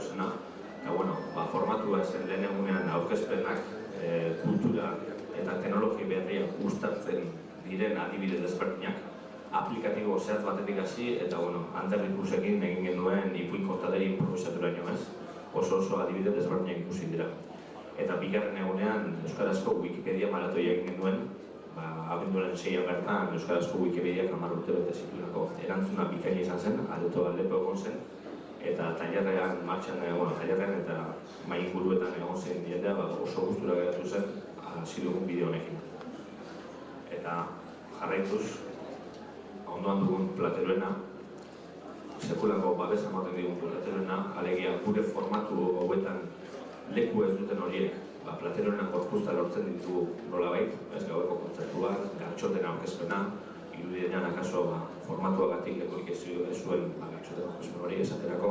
zena. Eta, formatua zen lehen egunean aurkezpenak kultura eta teknologi berriak uztartzen diren adibide desberdinak, aplikatibo zehatz batetik hasi eta, Ander ikusekin egin genuen ipuin kontaderi improvisaturaino ez, oso adibide desberdinak ikusi dira. Eta bigarren egunean euskarazko Wikipedia maratoia egin genuen, abenduaren 6 bertan euskarazko Wikipedia 10 urte bete zituelako. Erantzuna bikaina izan zen, aretoa lepo egon zen, eta tailerrean martxan, tailerrean eta mai inguruetan egon zen jendea oso gustura geratu zen hasi dugun bideo honekin. Eta jarraituz, ondoan dugun Plateruena, sekulako babesa ematen digun Plateruena, alegia gure formatu hauetan leku ez duten horiek, Plateruenan gorpuzta lortzen ditugu nolabait, ez gaueko kontzertuak, gartxoten aurkezpena, irudidenean akaso formatuagatik lekurik ez zuen gartxoten aurkezpen hori esaterako.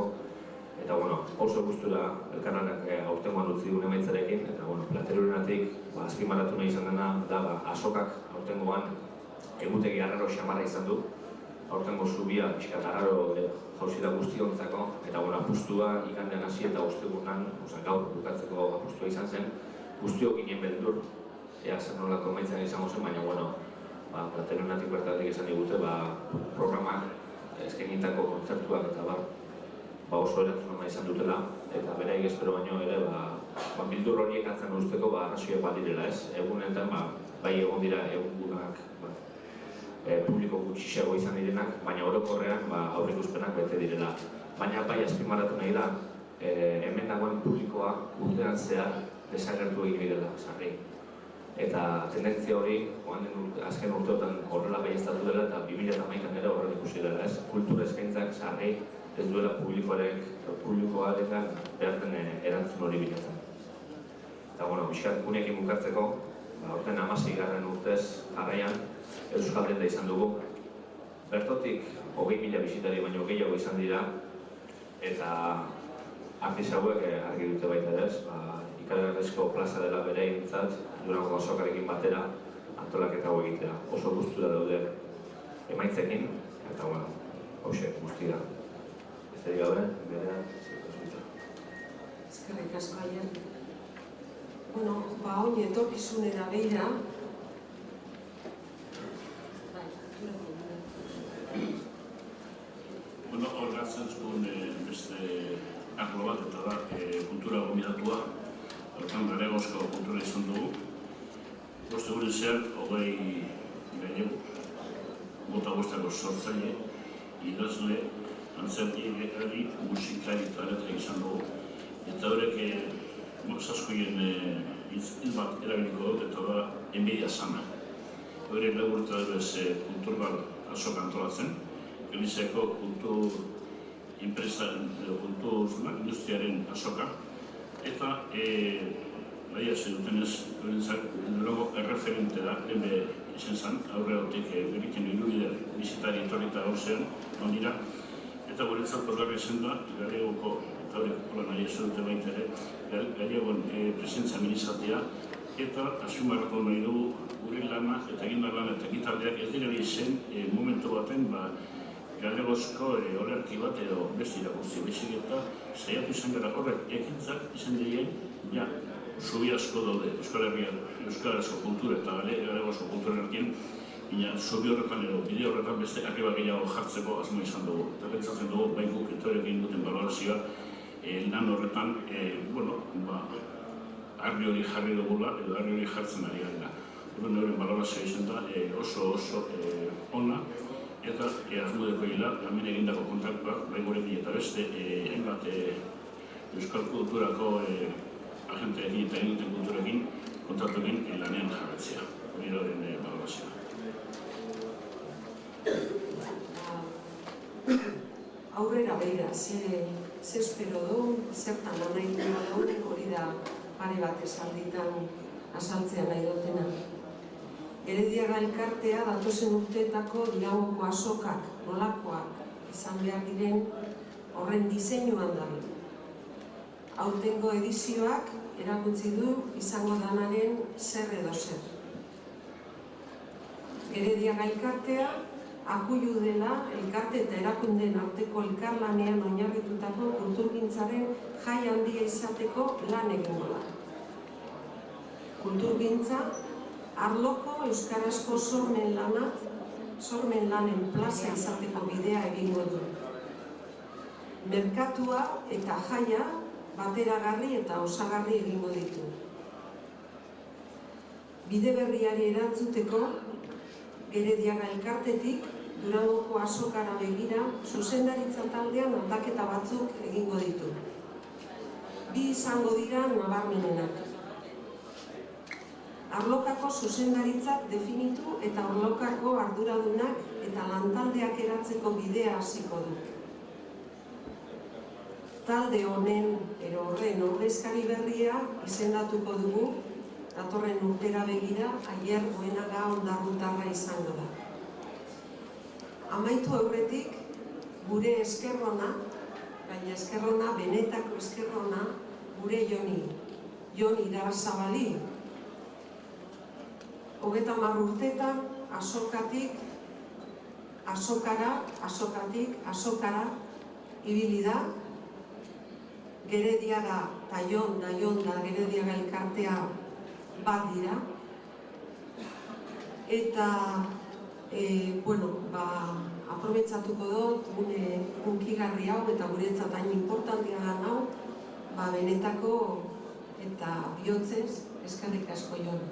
Eta oso gustura elkarlanak aurtengoan utzi duen emaitzarekin, eta Plateruenatik azpimarratu nahi izan dena da azokak aurtengoan egutegi arraro xamarra izan du. Aurtengo zubia pixkat arraro jauzi da guztiontzako, eta apustua igandean hasi eta ostegunan, gaur bukatzeko apustua izan zen, guztiok ginen beldur, ea zer nolako emaitzan izango zen, baina Plateruenatik bertatik esan digute programak eskenitako kontzertuak eta oso erantzuna izan dutela, eta beraik espero baino ere bildur horiek atzen usteko arrazoiak badirela ez, egunetan bai egon dira egunak publiko gutxiago izan direnak, baina orokorrean aurreikuspenak bete direla. Baina bai azpimarratu nahi da, hemen dagoen publikoa urtean zehar desagertu egin direla, sarri. Eta tendentzia hori, azken urteotan horrela bai estatu dela eta 2011an ere horrela ikusi dela ez. Kultura eskaintzak sarri ez duela publikoarekan behar den erantzun hori bilatzen. Eta, pixkat gunekin bukatzeko, aurten 16. urtez jarraian Euskal Denda izan dugu. Bertotik 20.000 bisitari baino gehiago izan dira, eta artista hauek argi dute baita ez, ikaragarrizko plaza dela bere egintzat, Durango azokarekin batera antolaketa hau egitea. Oso gustura daude emaitzekin, eta hauxe guztia. Ez da gabe, bera, zirkazutza. Eskerrik asko aien. Oin etorkizunera beira, hor gartzen zuen beste arlo bat eta da kultura gomidatua, hortan Galegozko kultura izan dugu. Boste gure zehar, 20 gehiago, bota bostako sortzaile, idazle, antzerki, bekari, musikari eta letra izan dugu. Eta horrek saskoien hil bat erabiliko dut eta da enbidia sana. Horrek legurta dut ez kultur bat azok antolatzen, Elizeko kultur industriaren azoka, eta bai hasi dutenez, luego erreferente da, izan zen, aurre hautik beriken irubider bizitari etorrita gauzean, ondira, eta guretzat pozgarri zen da, Galegoko, eta horrek pola nahi ez dute baita ere, Galegon presentzia minizatea, eta azpimarratu nahi dugu gure lana eta egindar lana eta ekitaldeak ez dira izen momentu baten Galegozko olerki bat edo beste irakurtzi bezik eta saiatu izan gara horrek ekintzak izan dirien zubi asko daude Euskal Herrian, Euskarazko kultura eta Galegozko kultura erkien zubi horretan edo bide horretan beste arriba gehiago jartzeko asmo izan dugu. Eta pentsatzen dugu baikuk eta horrekin duten balorazioa lan horretan argi hori jarri dugula edo argi hori jartzen ari gara. Horren balorazioa izan da oso ona eta asmodeko hila, hemen egindako kontaktuak, bai gurekin eta beste hainbat Euskal Kulturako agenteekin eta egiten kulturekin kontaktuekin lanean jarretzea. Hori horren balorazioa. Aurrera beira, ze espero du, zertan lan nahi du, hori da pare bat esalditan azaltzea nahi dutena. Herediaga elkartea datozen urteetako Durangoko azokak nolakoak izan behar diren horren diseinuan dabil. Aurtengo edizioak erakutsi du izango danaren zer edo zer. Herediaga elkartea akuilu dela elkarte eta erakundeen arteko elkarlanean oinarritutako kulturgintzaren jai handia izateko lan egingo da. Kulturgintza arloko euskarazko sormen lanen plaza izateko bidea egingo du. Merkatua eta jaia bateragarri eta osagarri egingo ditu. Bide berriari erantzuteko, Gerediaga elkartetik Durangoko azokara begira zuzendaritza taldean aldaketa batzuk egingo ditu. Bi izango dira nabarmenenak. Arlokako zuzendaritzak definitu eta arlokako arduradunak eta lantaldeak eratzeko bidea hasiko du. Talde horren ordezkari berria izendatuko dugu, datorren urtera begira, Aier Goenaga Ondarrutarra izango da. Amaitu aurretik, gure eskerrona, baina eskerrona, benetako eskerrona, gure Jon Irabazabali. 30 urtetan, azokara, ibili da, Gerediaga eta Jon da Gerediaga elkartea bat dira. Eta, aprobetxatuko dut, gune hunkigarri hau eta guretzat hain importantia da hau, benetako eta bihotzez eskerrik asko Jon.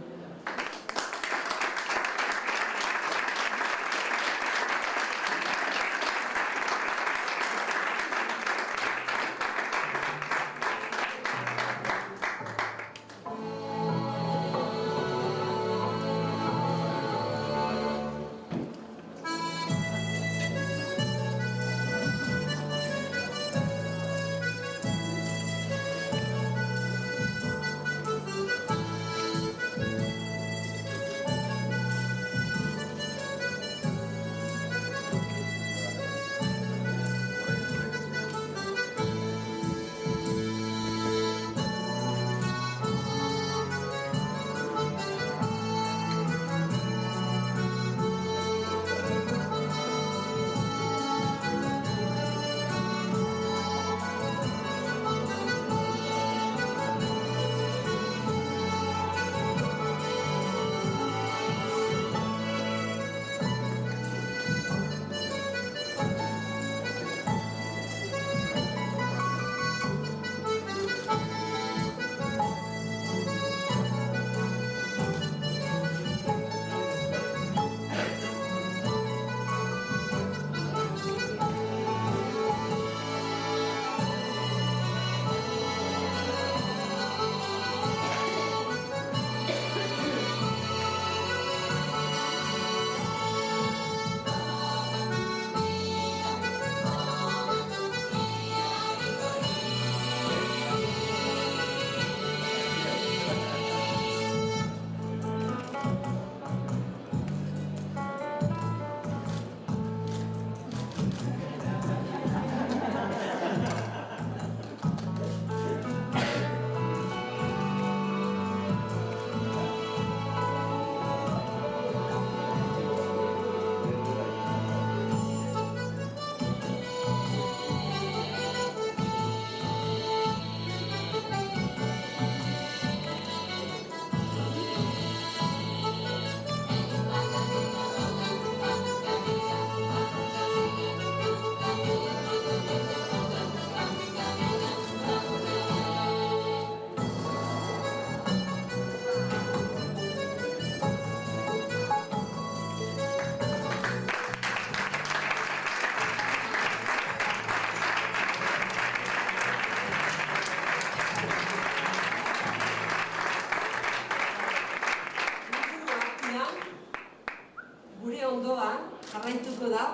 jarraituko da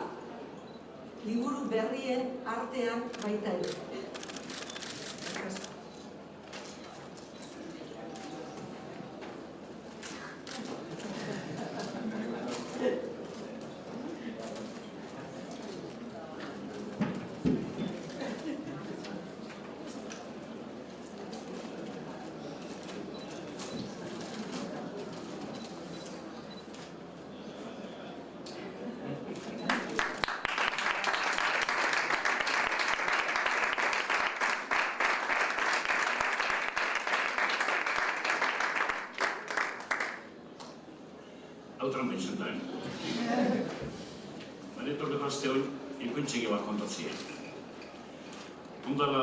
liburu berrien artean baita ere. hau trampa izan da, Bare etorreko azte hori, ikuntxegi bat kontatzea. Ondala